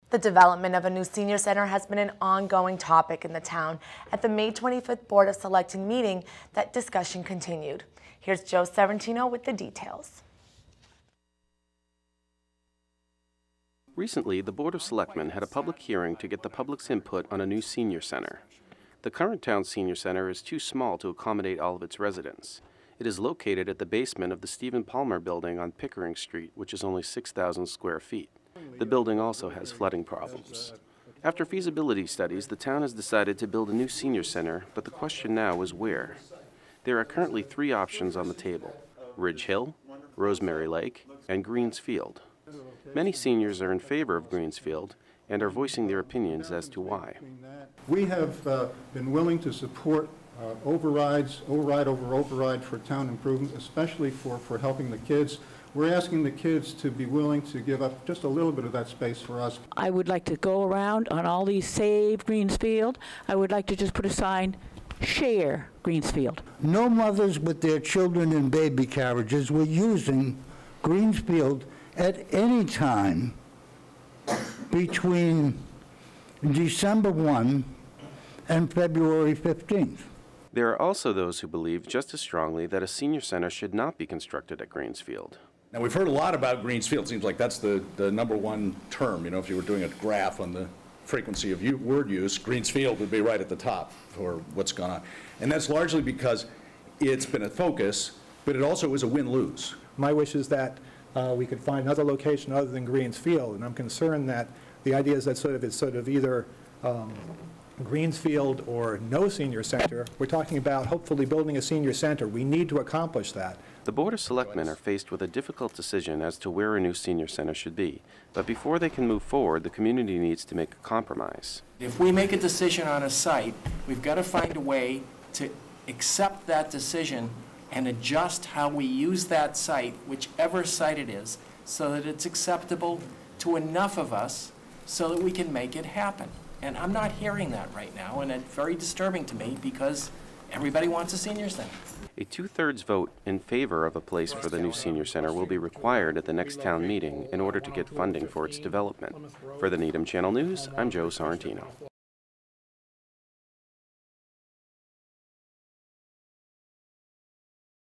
The development of a new senior center has been an ongoing topic in the town. At the May 25th Board of Selectmen meeting, that discussion continued. Here's Joe Sorrentino with the details. Recently, the Board of Selectmen had a public hearing to get the public's input on a new senior center. The current town senior center is too small to accommodate all of its residents. It is located at the basement of the Stephen Palmer building on Pickering Street, which is only 6,000 square feet. The building also has flooding problems. After feasibility studies, the town has decided to build a new senior center, but the question now is where? There are currently 3 options on the table: Ridge Hill, Rosemary Lake, and Greens Field. Many seniors are in favor of Greens Field and are voicing their opinions as to why. We have been willing to support override for town improvement, especially for helping the kids. We're asking the kids to be willing to give up just a little bit of that space for us. I would like to go around on all these Save Greensfield. I would like to just put a sign, Share Greensfield. No mothers with their children in baby carriages were using Greensfield at any time between December 1 and February 15th. There are also those who believe just as strongly that a senior center should not be constructed at Greensfield. Now, we've heard a lot about Greensfield. Seems like that's the number one term. You know, if you were doing a graph on the frequency of word use, Greensfield would be right at the top for what's gone on. And that's largely because it's been a focus, but it also is a win-lose. My wish is that we could find another location other than Greensfield, and I'm concerned that the idea is that it's sort of either Greensfield or no senior center. We're talking about hopefully building a senior center. We need to accomplish that. The Board of Selectmen are faced with a difficult decision as to where a new senior center should be. But before they can move forward, the community needs to make a compromise. If we make a decision on a site, we've got to find a way to accept that decision and adjust how we use that site, whichever site it is, so that it's acceptable to enough of us so that we can make it happen. And I'm not hearing that right now, and it's very disturbing to me because everybody wants a senior center. A 2/3 vote in favor of a place for the new senior center will be required at the next town meeting in order to get funding for its development. For the Needham Channel News, I'm Joe Sorrentino.